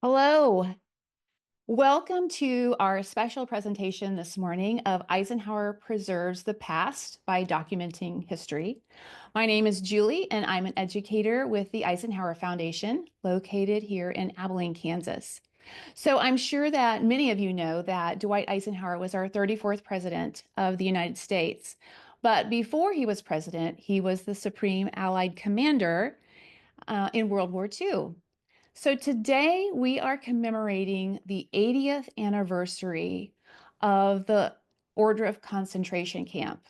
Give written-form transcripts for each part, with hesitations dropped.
Hello. Welcome to our special presentation this morning of Eisenhower Preserves the Past by Documenting History. My name is Julie, and I'm an educator with the Eisenhower Foundation, located here in Abilene, Kansas. So I'm sure that many of you know that Dwight Eisenhower was our 34th president of the United States. But before he was president, he was the Supreme Allied Commander in World War II. So today we are commemorating the 80th anniversary of the Ohrdruf concentration camp.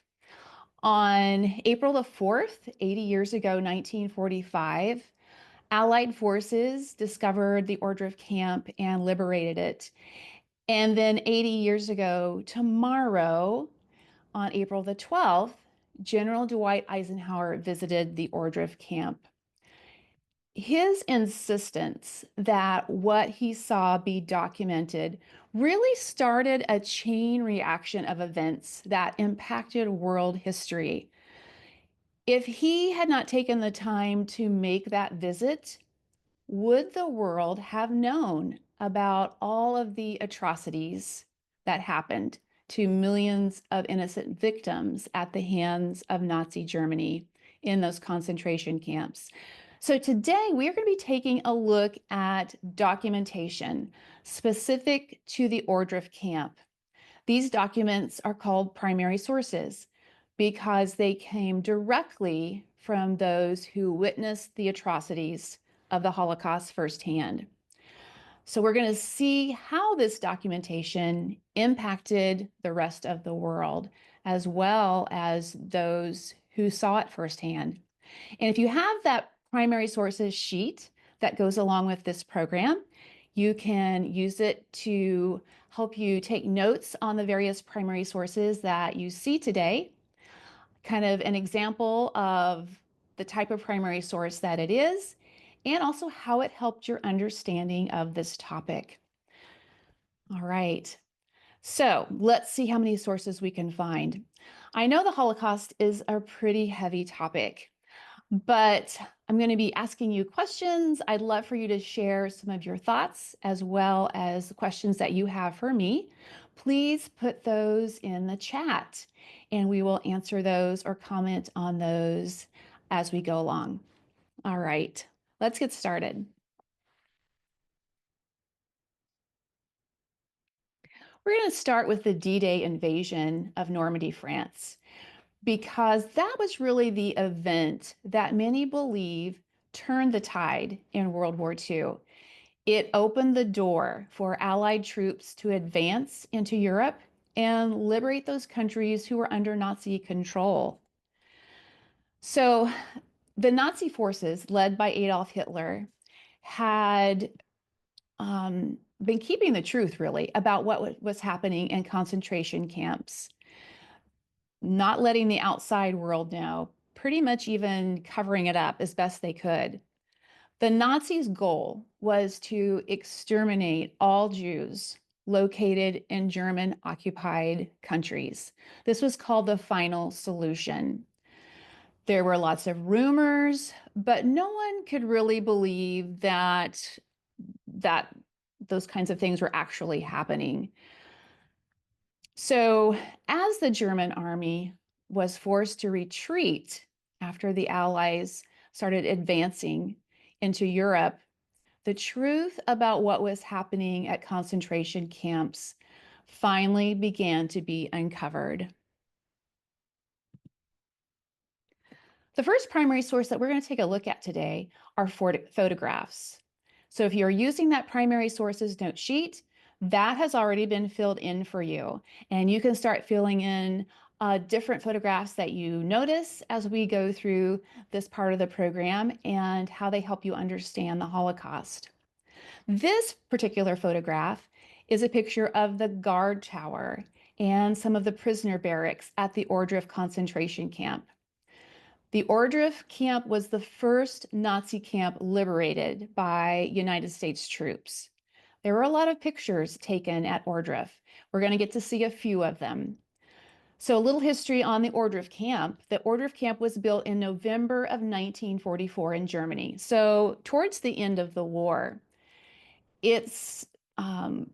On April the 4th, 80 years ago, 1945, Allied forces discovered the Ohrdruf camp and liberated it. And then 80 years ago, tomorrow, on April the 12th, General Dwight Eisenhower visited the Ohrdruf camp. His insistence that what he saw be documented really started a chain reaction of events that impacted world history. If he had not taken the time to make that visit, would the world have known about all of the atrocities that happened to millions of innocent victims at the hands of Nazi Germany in those concentration camps? So today we are going to be taking a look at documentation specific to the Ohrdruf camp. These documents are called primary sources because they came directly from those who witnessed the atrocities of the Holocaust firsthand. So we're going to see how this documentation impacted the rest of the world, as well as those who saw it firsthand. And if you have that primary sources sheet that goes along with this program, you can use it to help you take notes on the various primary sources that you see today, kind of an example of the type of primary source that it is, and also how it helped your understanding of this topic. All right, so let's see how many sources we can find. I know the Holocaust is a pretty heavy topic, but I'm going to be asking you questions. I'd love for you to share some of your thoughts as well as the questions that you have for me. Please put those in the chat and we will answer those or comment on those as we go along. All right, let's get started. We're going to start with the D-Day invasion of Normandy, France, because that was really the event that many believe turned the tide in World War II. It opened the door for Allied troops to advance into Europe and liberate those countries who were under Nazi control. So the Nazi forces, led by Adolf Hitler, had been keeping the truth, really, about what was happening in concentration camps, not letting the outside world know, pretty much even covering it up as best they could. The Nazis' goal was to exterminate all Jews located in German-occupied countries. This was called the final solution. There were lots of rumors, but no one could really believe that those kinds of things were actually happening. So, as the German army was forced to retreat after the Allies started advancing into Europe, the truth about what was happening at concentration camps finally began to be uncovered. The first primary source that we're going to take a look at today are photographs. So if you're using that primary sources note sheet, that has already been filled in for you. And you can start filling in different photographs that you notice as we go through this part of the program and how they help you understand the Holocaust. This particular photograph is a picture of the guard tower and some of the prisoner barracks at the Ohrdruf concentration camp. The Ohrdruf camp was the first Nazi camp liberated by United States troops. There were a lot of pictures taken at Ohrdruf. We're going to get to see a few of them. So a little history on the Ohrdruf camp. The Ohrdruf camp was built in November of 1944 in Germany, so towards the end of the war. Its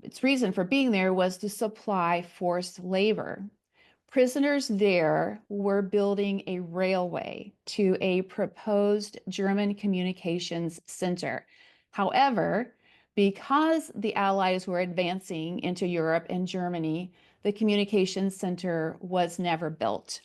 its reason for being there was to supply forced labor. Prisoners there were building a railway to a proposed German communications center. However, because the Allies were advancing into Europe and Germany, the communications center was never built.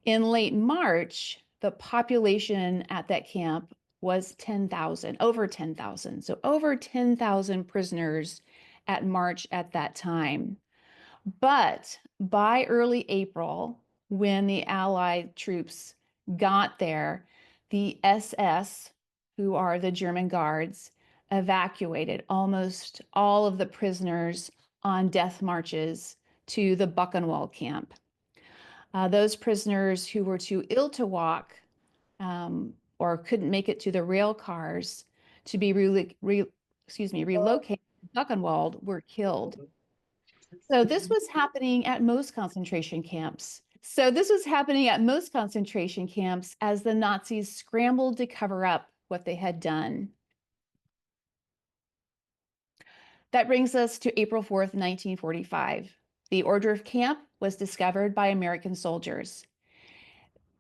In late March, the population at that camp was 10,000, over 10,000. So over 10,000 prisoners at March at that time. But by early April, when the Allied troops got there, the SS, who are the German guards, evacuated almost all of the prisoners on death marches to the Buchenwald camp. Those prisoners who were too ill to walk or couldn't make it to the rail cars to be relocated to Buchenwald were killed. So this was happening at most concentration camps. As the Nazis scrambled to cover up what they had done. That brings us to April 4th, 1945. The Ohrdruf camp was discovered by American soldiers.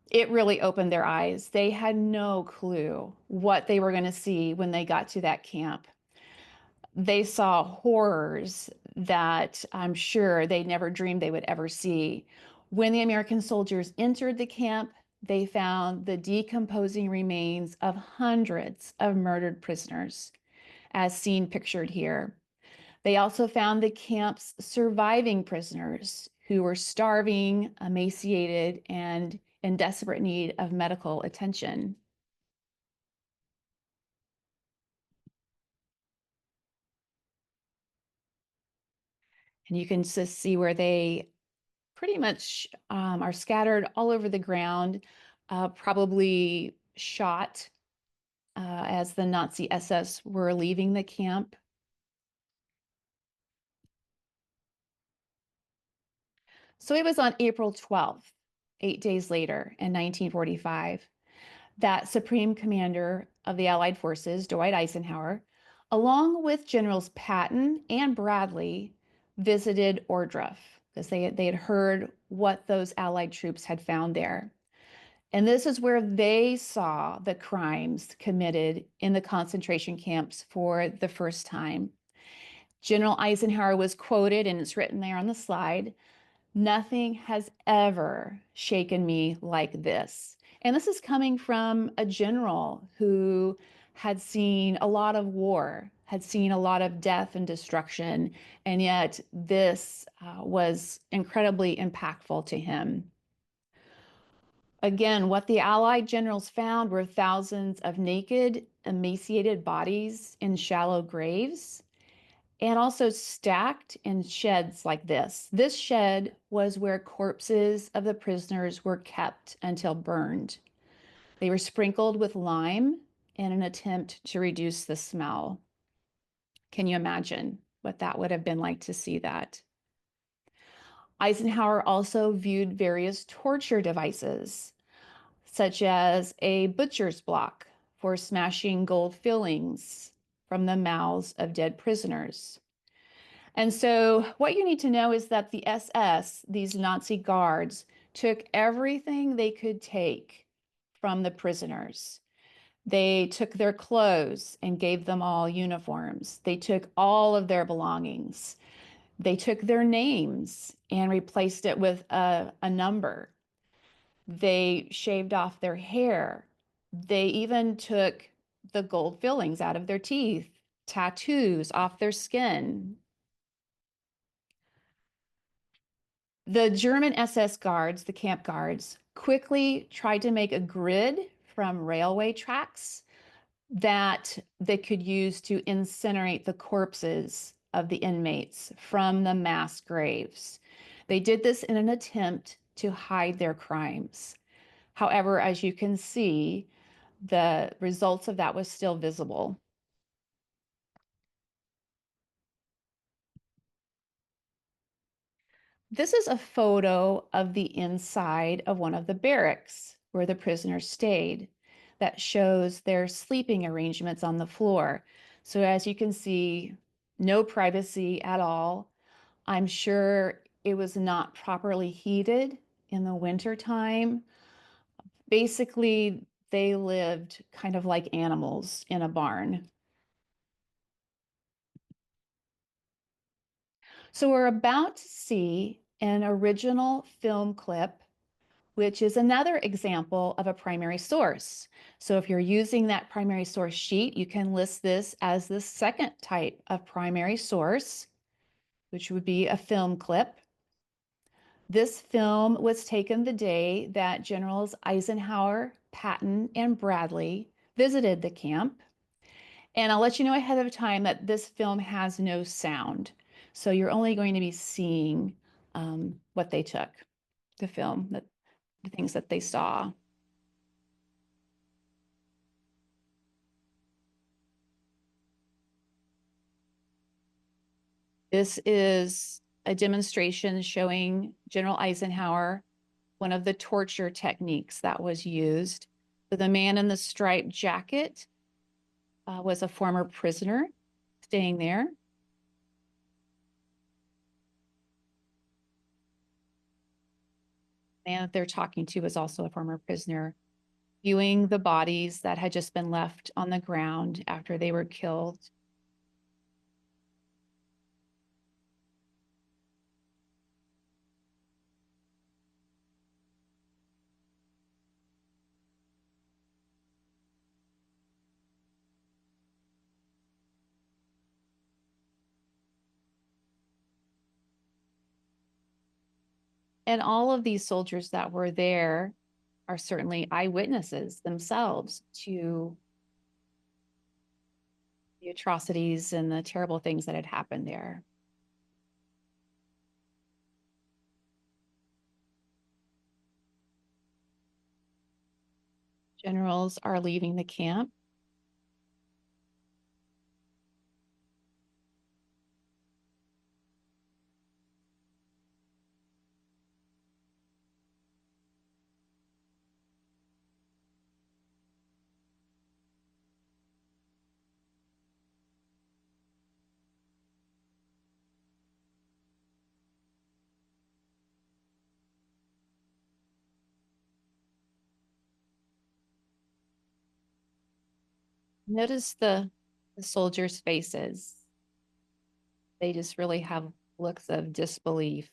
It really opened their eyes. They had no clue what they were going to see when they got to that camp. They saw horrors that I'm sure they never dreamed they would ever see. When the American soldiers entered the camp, they found the decomposing remains of hundreds of murdered prisoners, as seen pictured here. They also found the camp's surviving prisoners who were starving, emaciated, and in desperate need of medical attention. And you can just see where they pretty much are scattered all over the ground, probably shot as the Nazi SS were leaving the camp. So it was on April 12th, 8 days later in 1945, that Supreme Commander of the Allied Forces, Dwight Eisenhower, along with Generals Patton and Bradley, visited Ohrdruf because they had heard what those Allied troops had found there. And this is where they saw the crimes committed in the concentration camps for the first time. General Eisenhower was quoted, and it's written there on the slide, "Nothing has ever shaken me like this." And this is coming from a general who had seen a lot of war, had seen a lot of death and destruction, and yet this was incredibly impactful to him. Again, what the Allied generals found were thousands of naked, emaciated bodies in shallow graves, and also stacked in sheds like this. This shed was where corpses of the prisoners were kept until burned. They were sprinkled with lime in an attempt to reduce the smell. Can you imagine what that would have been like to see that? Eisenhower also viewed various torture devices, such as a butcher's block for smashing gold fillings from the mouths of dead prisoners. And so what you need to know is that the SS, these Nazi guards, took everything they could take from the prisoners. They took their clothes and gave them all uniforms. They took all of their belongings. They took their names and replaced it with a number. They shaved off their hair. They even took the gold fillings out of their teeth, tattoos off their skin. The German SS guards, the camp guards, quickly tried to make a grid from railway tracks that they could use to incinerate the corpses of the inmates from the mass graves. They did this in an attempt to hide their crimes. However, as you can see, the results of that was still visible. This is a photo of the inside of one of the barracks where the prisoners stayed that shows their sleeping arrangements on the floor. So as you can see, no privacy at all. I'm sure it was not properly heated in the winter time. Basically, they lived kind of like animals in a barn. So we're about to see an original film clip, which is another example of a primary source. So if you're using that primary source sheet, you can list this as the second type of primary source, which would be a film clip. This film was taken the day that Generals Eisenhower, Patton, and Bradley visited the camp. And I'll let you know ahead of time that this film has no sound. So you're only going to be seeing what they took, the film, the things that they saw. This is a demonstration showing General Eisenhower, one of the torture techniques that was used. So the man in the striped jacket was a former prisoner staying there. The man that they're talking to was also a former prisoner, viewing the bodies that had just been left on the ground after they were killed. And all of these soldiers that were there are certainly eyewitnesses themselves to the atrocities and the terrible things that had happened there. Generals are leaving the camp. Notice the soldiers' faces. They just really have looks of disbelief.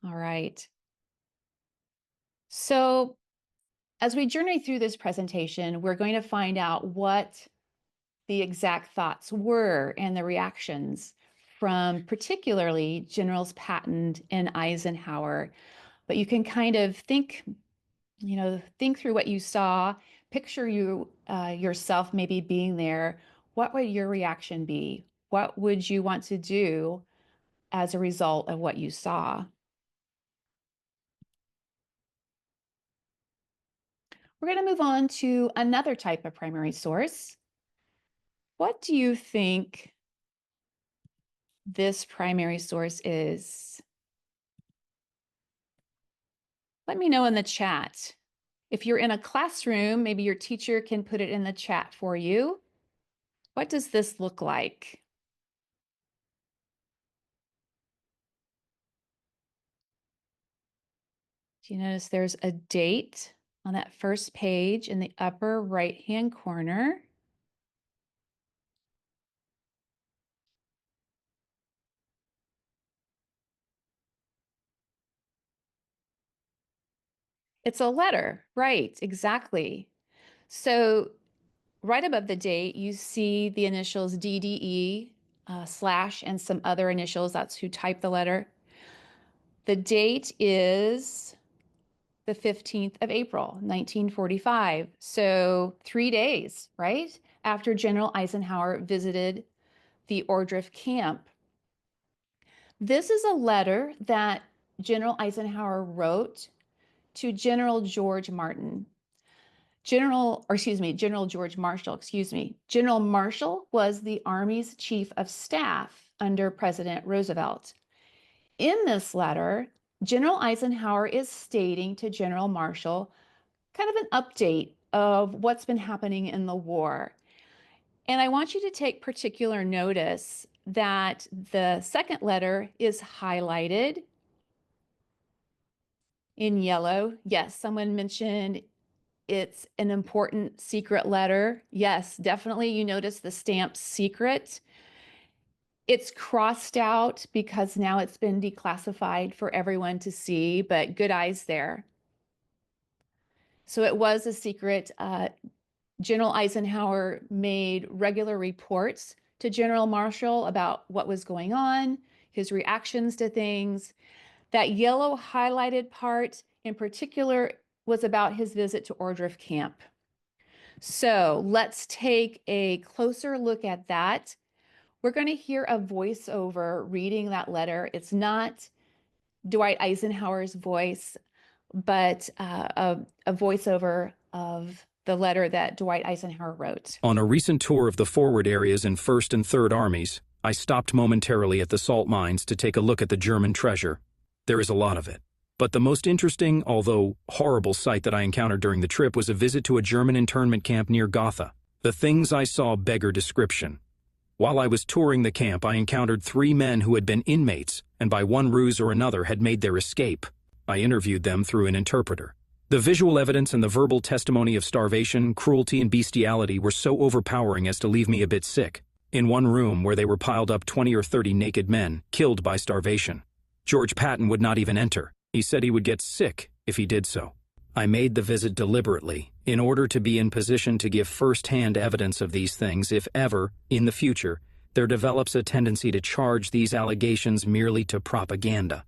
All right. So as we journey through this presentation, we're going to find out what the exact thoughts were and the reactions from particularly Generals Patton and Eisenhower. But you can kind of think through what you saw, picture yourself maybe being there. What would your reaction be? What would you want to do as a result of what you saw? We're going to move on to another type of primary source. What do you think this primary source is? Let me know in the chat. If you're in a classroom, maybe your teacher can put it in the chat for you. What does this look like? Do you notice there's a date on that first page in the upper right-hand corner? It's a letter, right, exactly. So right above the date, you see the initials DDE, slash, and some other initials. That's who typed the letter. The date is the 15th of April, 1945. So 3 days, right, after General Eisenhower visited the Ohrdruf camp. This is a letter that General Eisenhower wrote to General George Martin. General George Marshall, excuse me. General Marshall was the Army's chief of staff under President Roosevelt. In this letter, General Eisenhower is stating to General Marshall kind of an update of what's been happening in the war. And I want you to take particular notice that the second letter is highlighted in yellow. Yes, someone mentioned it's an important secret letter. Yes, definitely. You notice the stamp secret. It's crossed out because now it's been declassified for everyone to see, but good eyes there. So it was a secret. General Eisenhower made regular reports to General Marshall about what was going on, his reactions to things. That yellow highlighted part in particular was about his visit to Ohrdruf camp. So let's take a closer look at that. We're going to hear a voiceover reading that letter. It's not Dwight Eisenhower's voice, but a voiceover of the letter that Dwight Eisenhower wrote. On a recent tour of the forward areas in 1st and 3rd Armies, I stopped momentarily at the salt mines to take a look at the German treasure. There is a lot of it. But the most interesting, although horrible sight that I encountered during the trip was a visit to a German internment camp near Gotha. The things I saw beggar description. While I was touring the camp, I encountered 3 men who had been inmates and by one ruse or another had made their escape. I interviewed them through an interpreter. The visual evidence and the verbal testimony of starvation, cruelty, and bestiality were so overpowering as to leave me a bit sick. In one room where they were piled up 20 or 30 naked men, killed by starvation. George Patton would not even enter. He said he would get sick if he did so. I made the visit deliberately, in order to be in position to give first-hand evidence of these things if ever, in the future, there develops a tendency to charge these allegations merely to propaganda.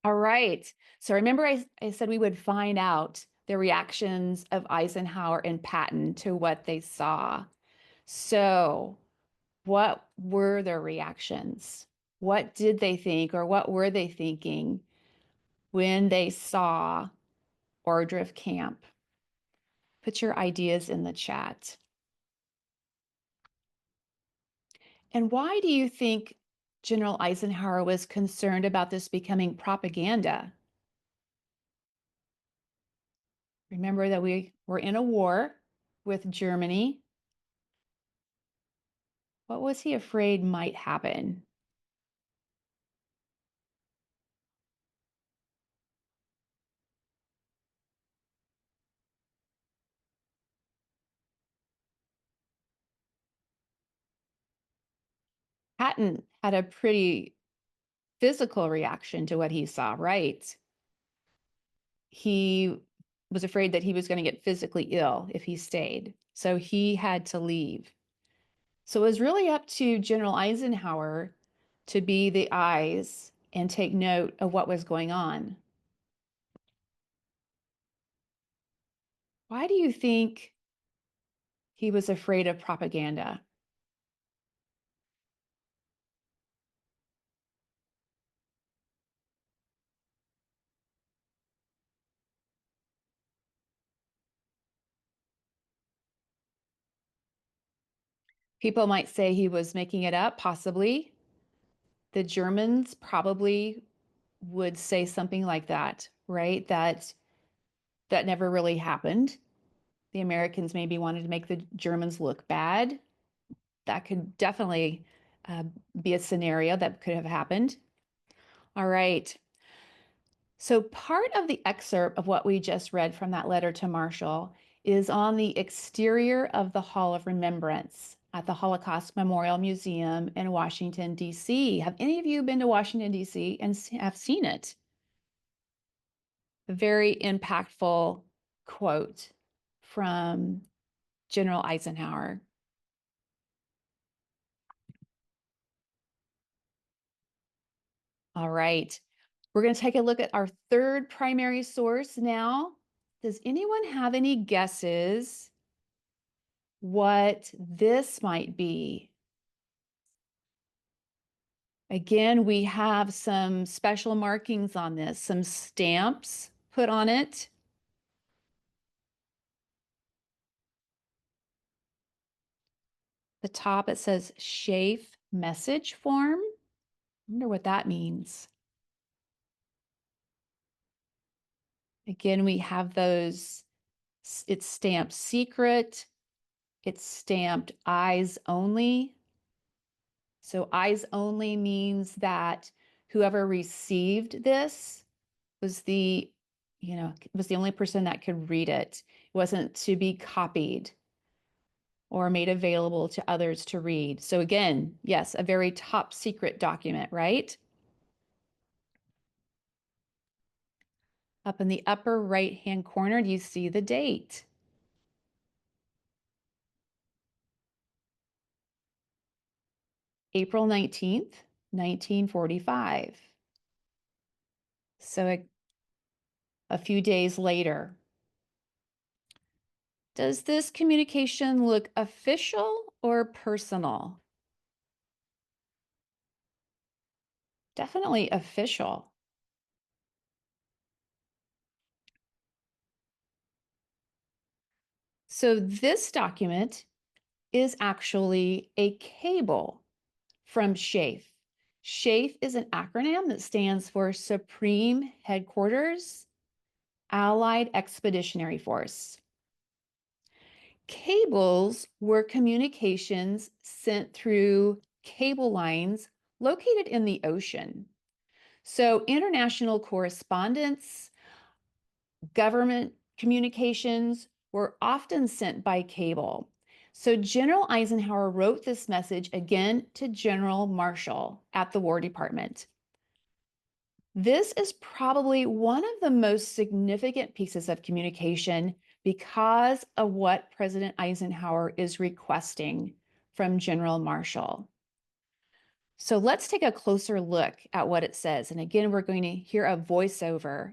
All right. So remember I said we would find out the reactions of Eisenhower and Patton to what they saw. So what were their reactions? What did they think, or what were they thinking when they saw Ohrdruf camp? Put your ideas in the chat. And why do you think General Eisenhower was concerned about this becoming propaganda? Remember that we were in a war with Germany. What was he afraid might happen? Patton had a pretty physical reaction to what he saw, right? He was afraid that he was going to get physically ill if he stayed. So he had to leave. So it was really up to General Eisenhower to be the eyes and take note of what was going on. Why do you think he was afraid of propaganda? People might say he was making it up, possibly. The Germans probably would say something like that, right? That never really happened. The Americans maybe wanted to make the Germans look bad. That could definitely be a scenario that could have happened. All right. So part of the excerpt of what we just read from that letter to Marshall is on the exterior of the Hall of Remembrance at the Holocaust Memorial Museum in Washington, D.C. Have any of you been to Washington, D.C. and have seen it? A very impactful quote from General Eisenhower. All right. We're going to take a look at our third primary source now. Does anyone have any guesses what this might be? Again, we have some special markings on this, some stamps put on it. The top, it says Schaeff message form. I wonder what that means. Again, we have those It's stamped secret. It's stamped eyes only. So eyes only means that whoever received this was was the only person that could read it. It wasn't to be copied or made available to others to read. So again, yes, a very top secret document, right? Up in the upper right-hand corner, do you see the date? April 19th, 1945. So a few days later. Does this communication look official or personal? Definitely official. So this document is actually a cable from SHAEF. SHAEF is an acronym that stands for Supreme Headquarters Allied Expeditionary Force. Cables were communications sent through cable lines located in the ocean. So international correspondence, government communications were often sent by cable. So General Eisenhower wrote this message again to General Marshall at the War Department. This is probably one of the most significant pieces of communication because of what President Eisenhower is requesting from General Marshall. So let's take a closer look at what it says. And again, we're going to hear a voiceover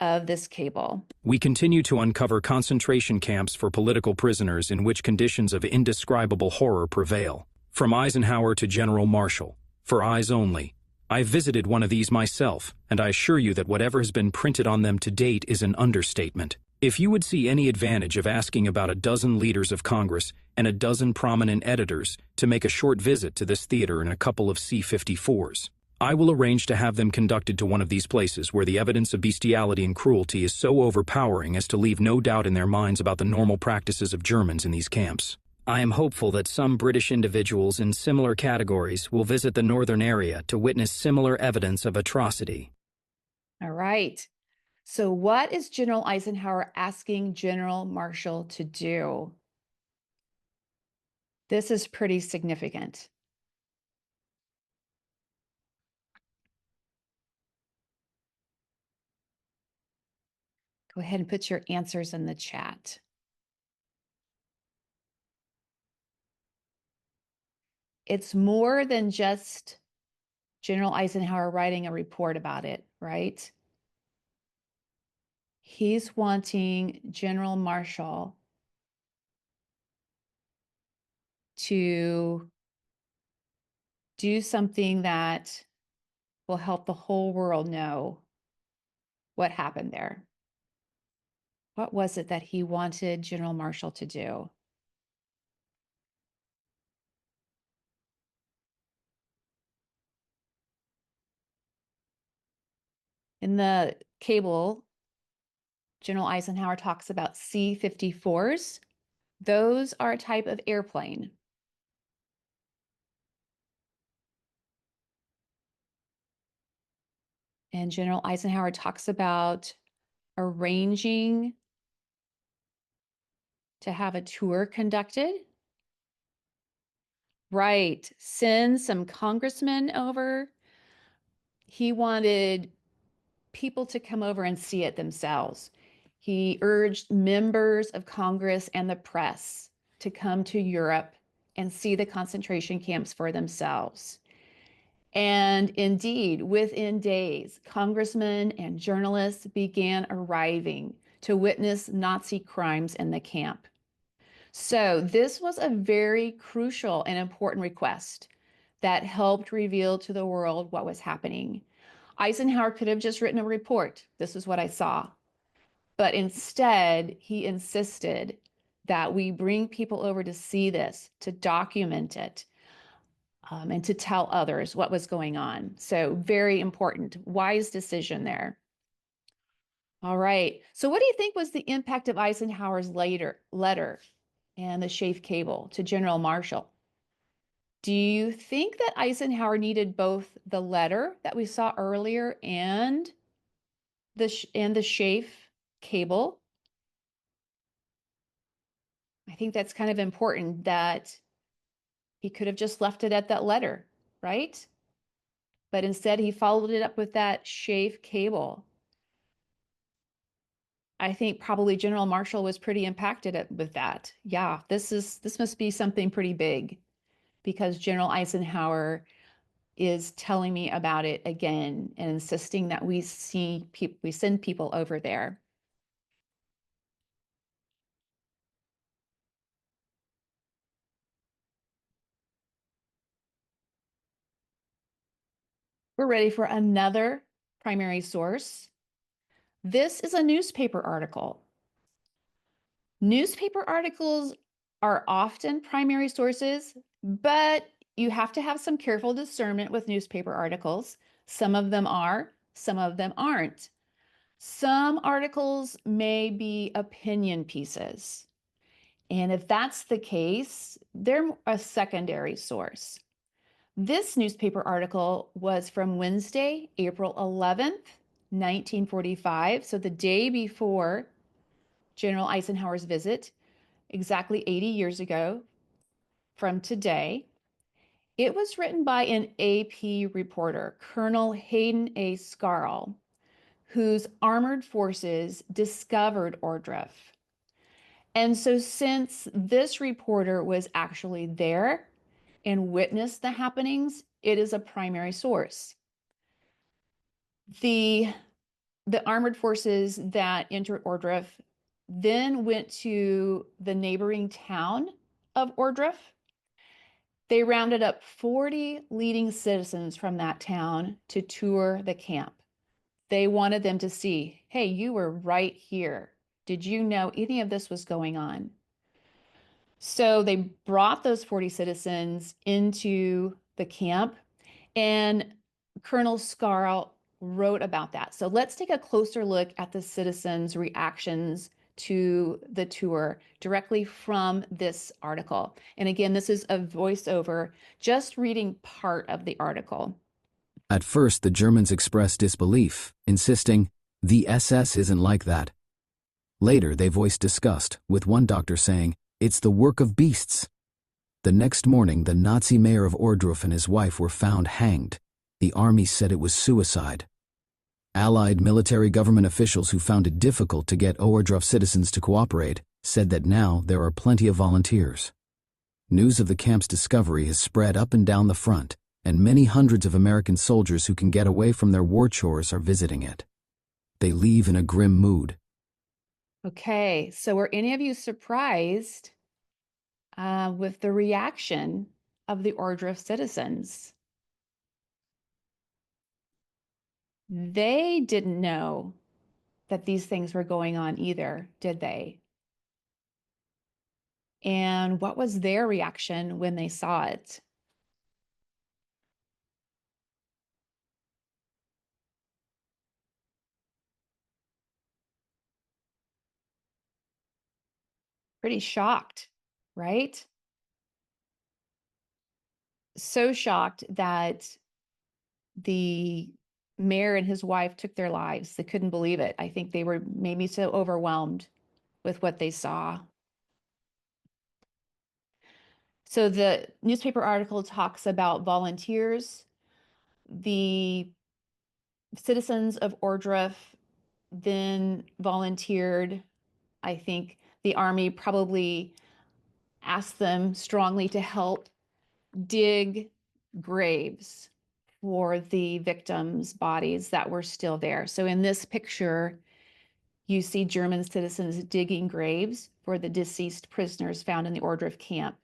of this cable. We continue to uncover concentration camps for political prisoners in which conditions of indescribable horror prevail. From Eisenhower to General Marshall, for eyes only. I visited one of these myself, and I assure you that whatever has been printed on them to date is an understatement. If you would see any advantage of asking about a dozen leaders of Congress and a dozen prominent editors to make a short visit to this theater in a couple of C-54s, I will arrange to have them conducted to one of these places where the evidence of bestiality and cruelty is so overpowering as to leave no doubt in their minds about the normal practices of Germans in these camps. I am hopeful that some British individuals in similar categories will visit the northern area to witness similar evidence of atrocity. All right. So what is General Eisenhower asking General Marshall to do? This is pretty significant. Go ahead and put your answers in the chat. It's more than just General Eisenhower writing a report about it, right? He's wanting General Marshall to do something that will help the whole world know what happened there. What was it that he wanted General Marshall to do? In the cable, General Eisenhower talks about C-54s. Those are a type of airplane. And General Eisenhower talks about arranging to have a tour conducted. Right, send some congressmen over. He wanted people to come over and see it themselves. He urged members of Congress and the press to come to Europe and see the concentration camps for themselves. And indeed, within days, congressmen and journalists began arriving to witness Nazi crimes in the camp. So this was a very crucial and important request that helped reveal to the world what was happening. Eisenhower could have just written a report. This is what I saw. But instead, he insisted that we bring people over to see this, to document it, and to tell others what was going on. So very important, wise decision there. All right. So what do you think was the impact of Eisenhower's letter and the Schaefer cable to General Marshall? Do you think that Eisenhower needed both the letter that we saw earlier and the Schaefer cable? I think that's kind of important that he could have just left it at that letter, right? But instead he followed it up with that Schaefer cable. I think probably General Marshall was pretty impacted with that. Yeah, this must be something pretty big because General Eisenhower is telling me about it again and insisting that we send people over there. We're ready for another primary source. This is a newspaper article. Newspaper articles are often primary sources, but you have to have some careful discernment with newspaper articles. Some of them are, some of them aren't. Some articles may be opinion pieces. And if that's the case, they're a secondary source. This newspaper article was from Wednesday, April 11th, 1945. So the day before General Eisenhower's visit, exactly 80 years ago from today. It was written by an AP reporter, Colonel Hayden A. Scarl, whose armored forces discovered Ohrdruf. And so, since this reporter was actually there and witnessed the happenings, it is a primary source. The, the armored forces that entered Ohrdruf then went to the neighboring town of Ohrdruf. They rounded up 40 leading citizens from that town to tour the camp. They wanted them to see, hey, you were right here. Did you know any of this was going on? So they brought those 40 citizens into the camp, and Colonel Scarl wrote about that. So let's take a closer look at the citizens' reactions to the tour directly from this article. And again, this is a voiceover, just reading part of the article. At first, the Germans expressed disbelief, insisting, "The SS isn't like that." Later, they voiced disgust, with one doctor saying, "It's the work of beasts." The next morning, the Nazi mayor of Ohrdruf and his wife were found hanged. The army said it was suicide. Allied military government officials who found it difficult to get Ohrdruf citizens to cooperate said that now there are plenty of volunteers. News of the camp's discovery has spread up and down the front, and many hundreds of American soldiers who can get away from their war chores are visiting it. They leave in a grim mood. Okay, so were any of you surprised with the reaction of the Ohrdruf citizens? They didn't know that these things were going on either, did they? And what was their reaction when they saw it? Pretty shocked, right? So shocked that the mayor and his wife took their lives. They couldn't believe it. I think they were maybe so overwhelmed with what they saw. So the newspaper article talks about volunteers. The citizens of Ohrdruf then volunteered. I think the army probably asked them strongly to help dig graves for the victims' bodies that were still there. So in this picture, you see German citizens digging graves for the deceased prisoners found in the Ohrdruf camp.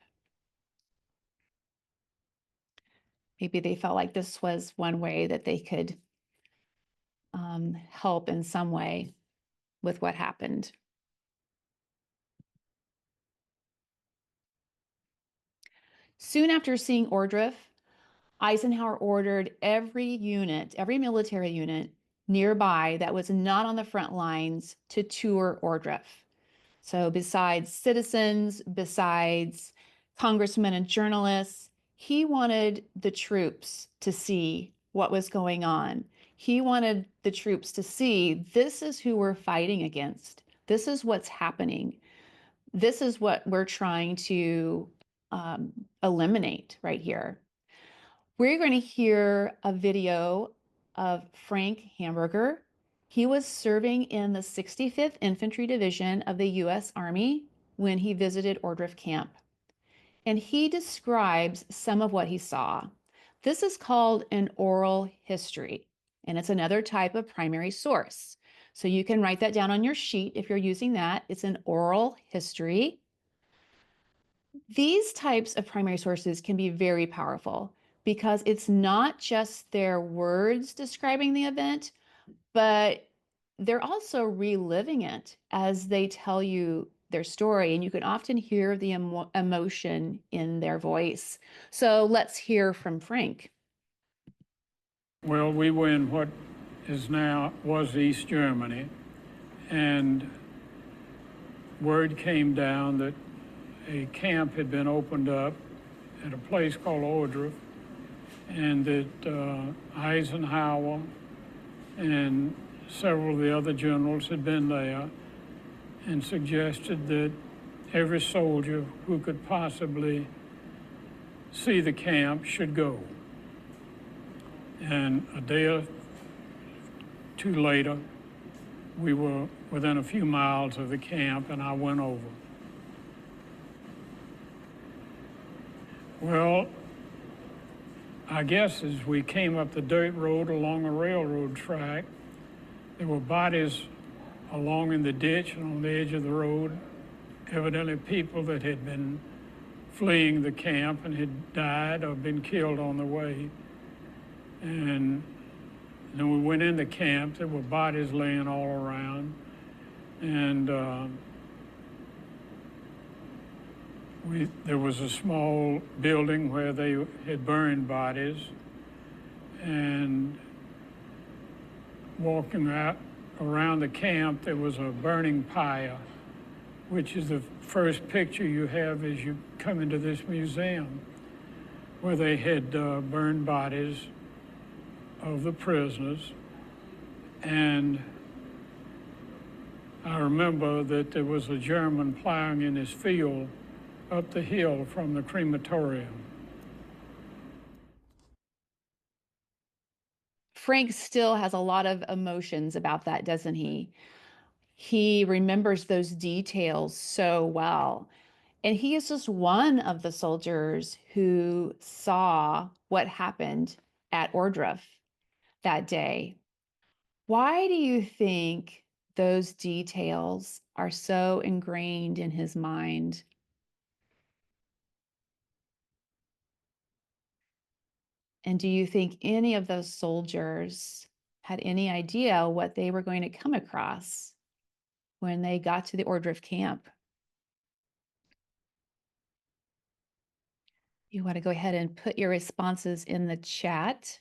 Maybe they felt like this was one way that they could help in some way with what happened. Soon after seeing Ohrdruf, Eisenhower ordered every military unit nearby that was not on the front lines to tour Ohrdruf. So besides citizens, besides congressmen and journalists, he wanted the troops to see what was going on. He wanted the troops to see this is who we're fighting against. This is what's happening. This is what we're trying to eliminate right here. We're going to hear a video of Frank Hamburger. He was serving in the 65th Infantry Division of the U.S. Army when he visited Ohrdruf Camp. And he describes some of what he saw. This is called an oral history, and it's another type of primary source. So you can write that down on your sheet if you're using that. It's an oral history. These types of primary sources can be very powerful because it's not just their words describing the event, but they're also reliving it as they tell you their story. And you can often hear the emotion in their voice. So let's hear from Frank. Well, we were in what was East Germany, and word came down that a camp had been opened up at a place called Ohrdruf, and that Eisenhower and several of the other generals had been there and suggested that every soldier who could possibly see the camp should go. And a day or two later, we were within a few miles of the camp, and I went over. Well, I guess as we came up the dirt road along a railroad track, there were bodies along in the ditch and on the edge of the road, evidently people that had been fleeing the camp and had died or been killed on the way. And then we went into camp, there were bodies laying all around, and there was a small building where they had burned bodies, and walking out around the camp, there was a burning pyre, which is the first picture you have as you come into this museum, where they had burned bodies of the prisoners. And I remember that there was a German plowing in his field up the hill from the crematorium. Frank still has a lot of emotions about that, doesn't he? He remembers those details so well. And he is just one of the soldiers who saw what happened at Ohrdruf that day. Why do you think those details are so ingrained in his mind? And do you think any of those soldiers had any idea what they were going to come across when they got to the Ohrdruf camp? You want to go ahead and put your responses in the chat.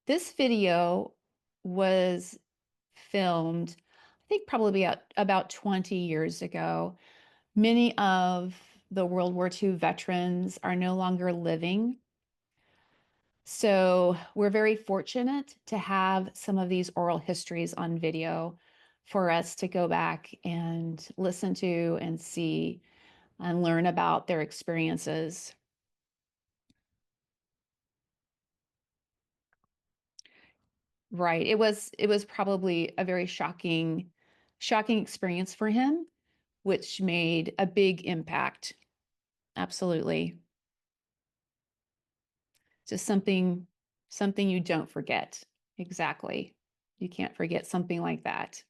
This video was filmed, I think probably about 20 years ago. Many of the World War II veterans are no longer living. So we're very fortunate to have some of these oral histories on video for us to go back and listen to and see and learn about their experiences. Right. It was probably a very shocking experience for him, which made a big impact. Absolutely. Just something you don't forget. Exactly. You can't forget something like that.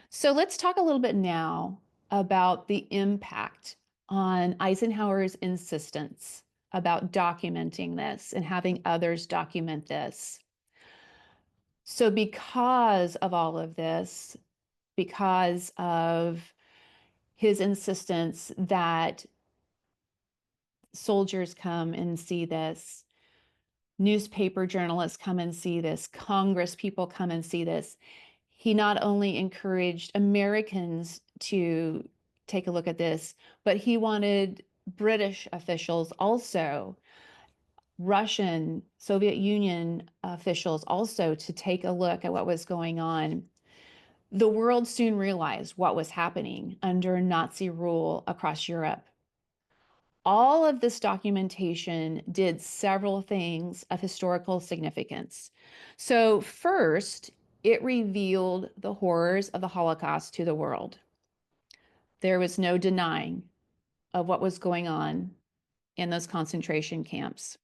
So let's talk a little bit now about the impact on Eisenhower's insistence about documenting this and having others document this. So because of all of this, because of his insistence that soldiers come and see this, newspaper journalists come and see this, Congress people come and see this. He not only encouraged Americans to take a look at this, but he wanted British officials also, Russian, Soviet Union officials also to take a look at what was going on. The world soon realized what was happening under Nazi rule across Europe. All of this documentation did several things of historical significance. So, first, it revealed the horrors of the Holocaust to the world. There was no denying of what was going on in those concentration camps.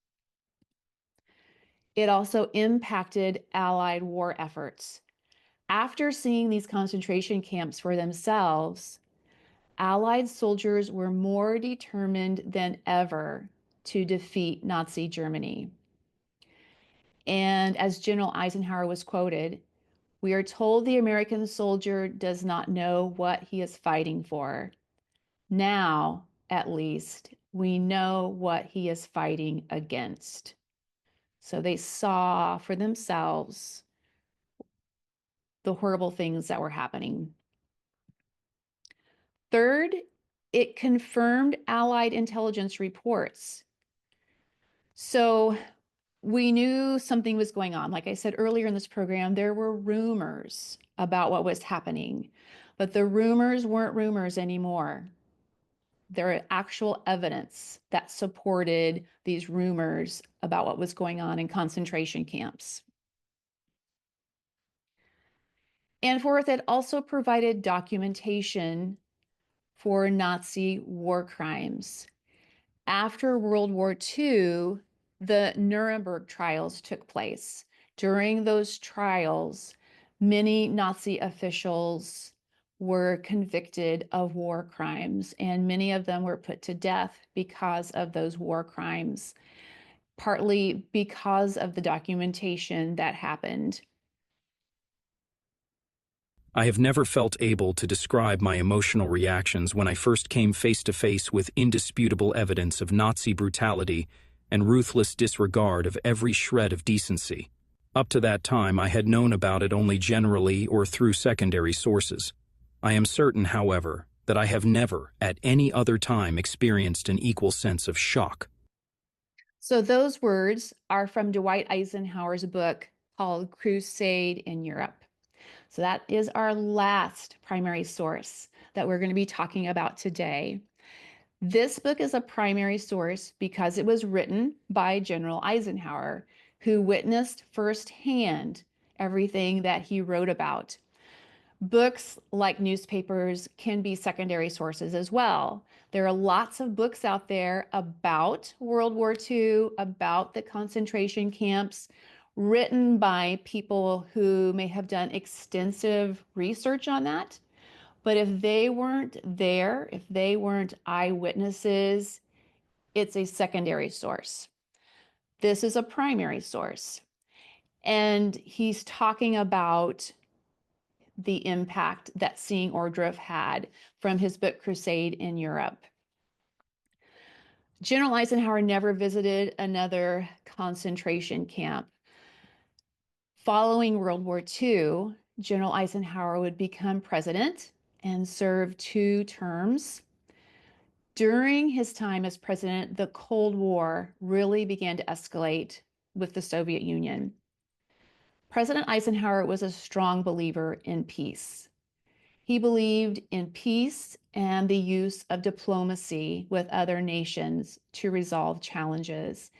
It also impacted Allied war efforts. After seeing these concentration camps for themselves, Allied soldiers were more determined than ever to defeat Nazi Germany. And as General Eisenhower was quoted, we are told the American soldier does not know what he is fighting for. Now, at least, we know what he is fighting against. So they saw for themselves the horrible things that were happening. Third, it confirmed Allied intelligence reports. So we knew something was going on. Like I said earlier in this program, there were rumors about what was happening, but the rumors weren't rumors anymore. There are actual evidence that supported these rumors about what was going on in concentration camps. And fourth, it also provided documentation for Nazi war crimes. After World War II, the Nuremberg trials took place. During those trials, many Nazi officials were convicted of war crimes, and many of them were put to death because of those war crimes, partly because of the documentation that happened. I have never felt able to describe my emotional reactions when I first came face to face with indisputable evidence of Nazi brutality and ruthless disregard of every shred of decency. Up to that time, I had known about it only generally or through secondary sources. I am certain, however, that I have never, at any other time, experienced an equal sense of shock. So those words are from Dwight Eisenhower's book called Crusade in Europe. So that is our last primary source that we're going to be talking about today. This book is a primary source because it was written by General Eisenhower, who witnessed firsthand everything that he wrote about. Books, like newspapers, can be secondary sources as well. There are lots of books out there about World War II, about the concentration camps, written by people who may have done extensive research on that. But if they weren't there, if they weren't eyewitnesses, it's a secondary source. This is a primary source. And he's talking about the impact that seeing Ohrdruf had from his book Crusade in Europe. General Eisenhower never visited another concentration camp. Following World War II, General Eisenhower would become president and serve 2 terms. During his time as president, the Cold War really began to escalate with the Soviet Union. President Eisenhower was a strong believer in peace. He believed in peace and the use of diplomacy with other nations to resolve challenges.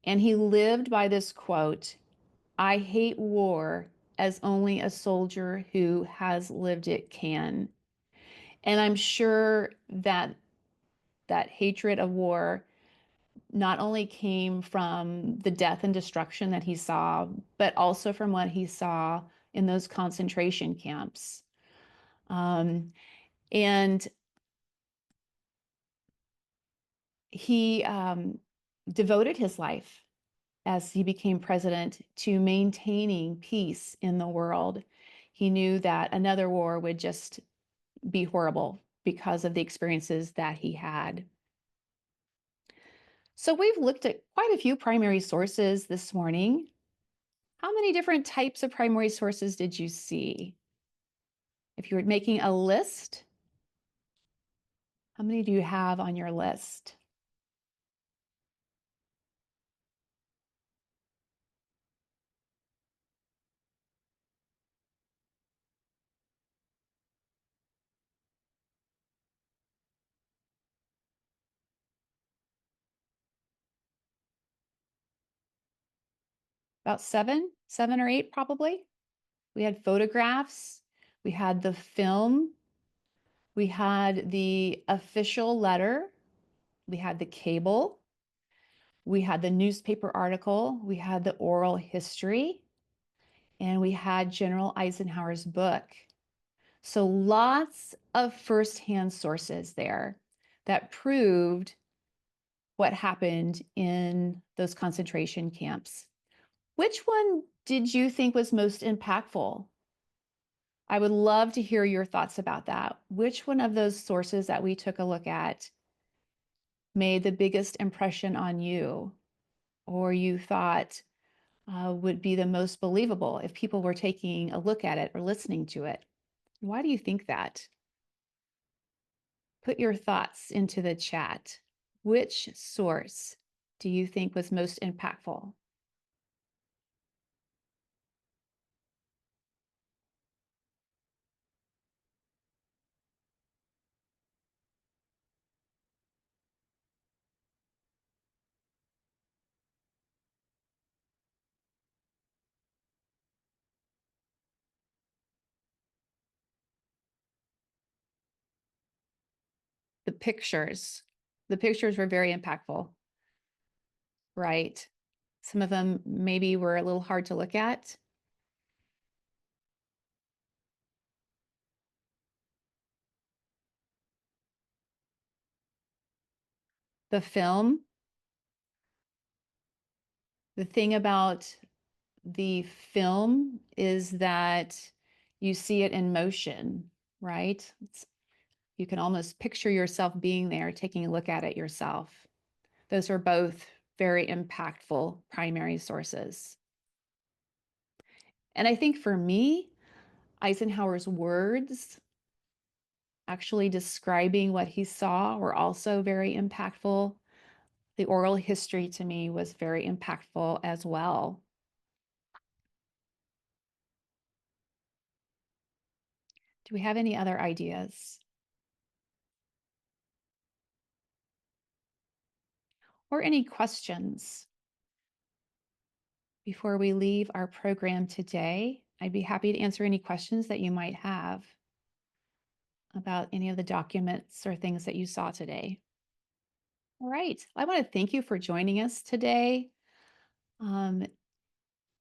And he lived by this quote, "I hate war as only a soldier who has lived it can." And I'm sure that that hatred of war not only came from the death and destruction that he saw, but also from what he saw in those concentration camps. And he devoted his life as he became president to maintaining peace in the world. He knew that another war would just be horrible because of the experiences that he had. So we've looked at quite a few primary sources this morning. How many different types of primary sources did you see? If you were making a list, how many do you have on your list? About seven or eight probably. We had photographs, we had the film, we had the official letter, we had the cable, we had the newspaper article, we had the oral history, and we had General Eisenhower's book. So lots of firsthand sources there that proved what happened in those concentration camps. Which one did you think was most impactful? I would love to hear your thoughts about that. Which one of those sources that we took a look at made the biggest impression on you, or you thought would be the most believable if people were taking a look at it or listening to it? Why do you think that? Put your thoughts into the chat. Which source do you think was most impactful? The pictures. The pictures were very impactful, right? Some of them maybe were a little hard to look at. The film, the thing about the film is that you see it in motion, right? You can almost picture yourself being there, taking a look at it yourself. Those are both very impactful primary sources. And I think for me, Eisenhower's words actually describing what he saw were also very impactful. The oral history to me was very impactful as well. Do we have any other ideas? Or any questions? Before we leave our program today, I'd be happy to answer any questions that you might have about any of the documents or things that you saw today. All right, I want to thank you for joining us today.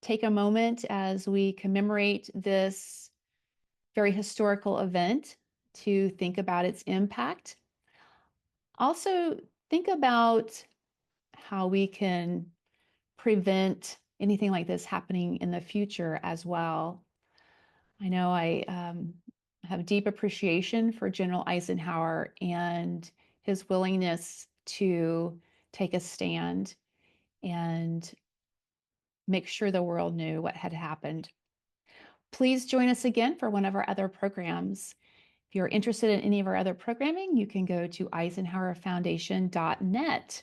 Take a moment as we commemorate this very historical event to think about its impact. Also, think about how we can prevent anything like this happening in the future as well. I know I have deep appreciation for General Eisenhower and his willingness to take a stand and make sure the world knew what had happened. Please join us again for one of our other programs. If you're interested in any of our other programming, you can go to eisenhowerfoundation.net.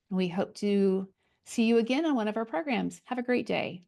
We hope to see you again on one of our programs. Have a great day.